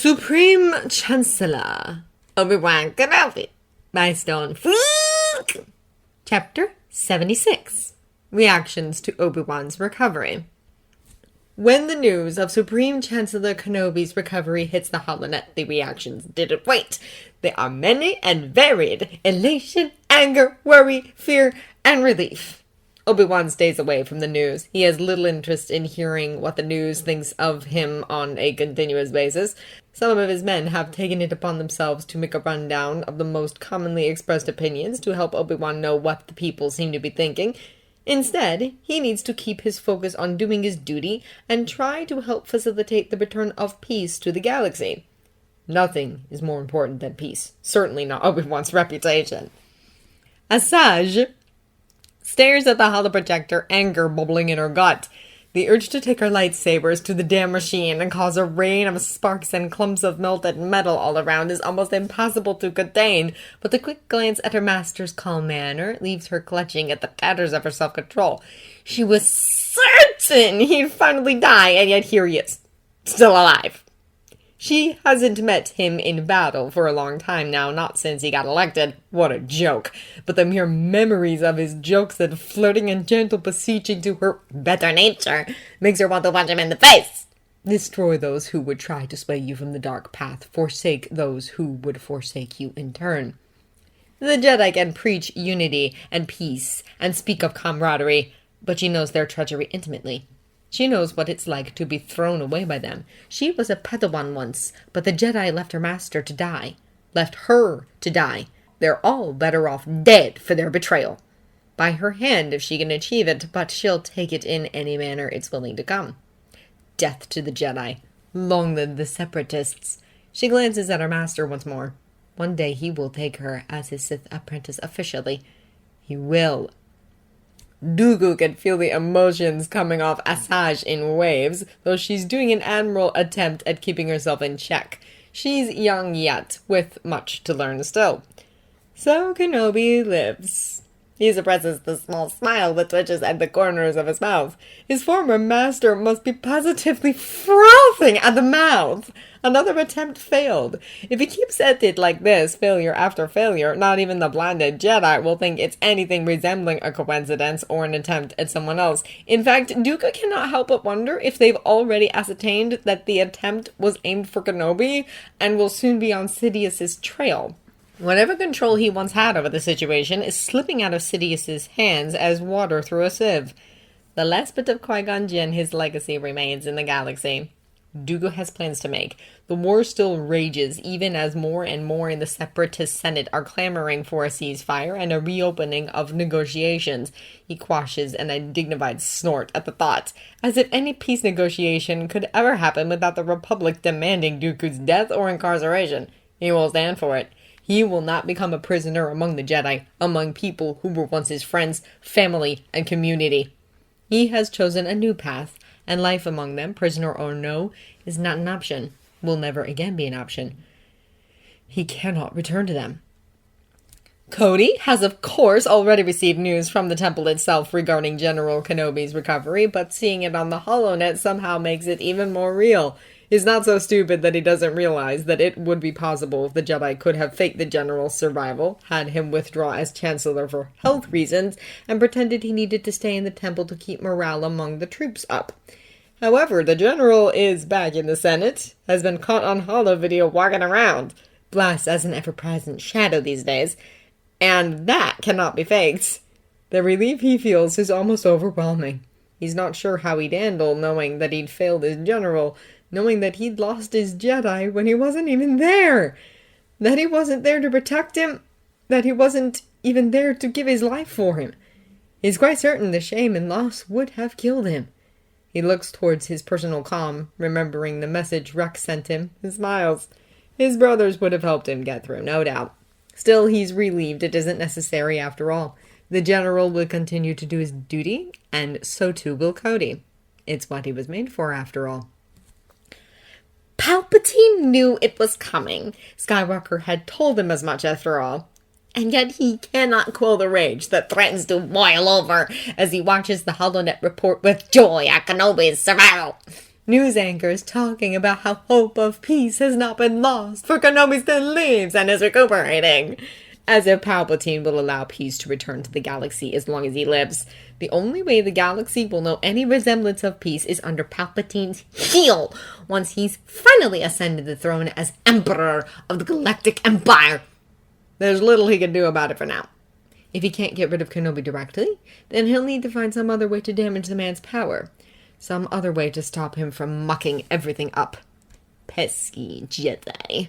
Supreme Chancellor Obi-Wan Kenobi by Stone Freak. Chapter 76. Reactions to Obi-Wan's recovery. When the news of Supreme Chancellor Kenobi's recovery hits the holonet, the reactions didn't wait. They are many and varied: elation, anger, worry, fear, and relief. Obi-Wan stays away from the news. He has little interest in hearing what the news thinks of him on a continuous basis. Some of his men have taken it upon themselves to make a rundown of the most commonly expressed opinions to help Obi-Wan know what the people seem to be thinking. Instead, he needs to keep his focus on doing his duty and try to help facilitate the return of peace to the galaxy. Nothing is more important than peace. Certainly not Obi-Wan's reputation. Asajj stares at the holoprojector, anger bubbling in her gut. The urge to take her lightsabers to the damn machine and cause a rain of sparks and clumps of melted metal all around is almost impossible to contain, but the quick glance at her master's calm manner leaves her clutching at the tatters of her self-control. She was certain he'd finally die, and yet here he is, still alive. She hasn't met him in battle for a long time now, not since he got elected. What a joke. But the mere memories of his jokes and flirting and gentle beseeching to her better nature makes her want to punch him in the face. Destroy those who would try to sway you from the dark path. Forsake those who would forsake you in turn. The Jedi can preach unity and peace and speak of camaraderie, but she knows their treachery intimately. She knows what it's like to be thrown away by them. She was a Padawan once, but the Jedi left her master to die. Left her to die. They're all better off dead for their betrayal. By her hand if she can achieve it, but she'll take it in any manner it's willing to come. Death to the Jedi. Long live the Separatists. She glances at her master once more. One day he will take her as his Sith apprentice officially. He will. Dooku can feel the emotions coming off Asajj in waves, though she's doing an admirable attempt at keeping herself in check. She's young yet, with much to learn still. So Kenobi lives. He suppresses the small smile that twitches at the corners of his mouth. His former master must be positively frothing at the mouth. Another attempt failed. If he keeps at it like this, failure after failure, not even the blinded Jedi will think it's anything resembling a coincidence or an attempt at someone else. In fact, Dooku cannot help but wonder if they've already ascertained that the attempt was aimed for Kenobi and will soon be on Sidious's trail. Whatever control he once had over the situation is slipping out of Sidious's hands as water through a sieve. The last bit of Qui-Gon Jinn, his legacy, remains in the galaxy. Dooku has plans to make. The war still rages, even as more and more in the Separatist Senate are clamoring for a ceasefire and a reopening of negotiations. He quashes an undignified snort at the thought, as if any peace negotiation could ever happen without the Republic demanding Dooku's death or incarceration. He will stand for it. He will not become a prisoner among the Jedi, among people who were once his friends, family, and community. He has chosen a new path, and life among them, prisoner or no, is not an option. Will never again be an option. He cannot return to them. Cody has of course already received news from the temple itself regarding General Kenobi's recovery, but seeing it on the holonet somehow makes it even more real. He's not so stupid that he doesn't realize that it would be possible if the Jedi could have faked the General's survival, had him withdraw as Chancellor for health reasons, and pretended he needed to stay in the temple to keep morale among the troops up. However, the General is back in the Senate, has been caught on holo video walking around, blast as an ever-present shadow these days, and that cannot be faked. The relief he feels is almost overwhelming. He's not sure how he'd handle knowing that he'd failed his General, knowing that he'd lost his Jedi when he wasn't even there, that he wasn't there to protect him, that he wasn't even there to give his life for him. He's quite certain the shame and loss would have killed him. He looks towards his personal comm, remembering the message Rex sent him, and smiles. His brothers would have helped him get through, no doubt. Still, he's relieved it isn't necessary after all. The General will continue to do his duty, and so too will Cody. It's what he was made for, after all. Palpatine knew it was coming. Skywalker had told him as much after all. And yet he cannot quell the rage that threatens to boil over as he watches the holonet report with joy at Kenobi's survival. News anchors talking about how hope of peace has not been lost, for Kenobi still lives and is recuperating. As if Palpatine will allow peace to return to the galaxy as long as he lives. The only way the galaxy will know any resemblance of peace is under Palpatine's heel, once he's finally ascended the throne as Emperor of the Galactic Empire. There's little he can do about it for now. If he can't get rid of Kenobi directly, then he'll need to find some other way to damage the man's power. Some other way to stop him from mucking everything up. Pesky Jedi.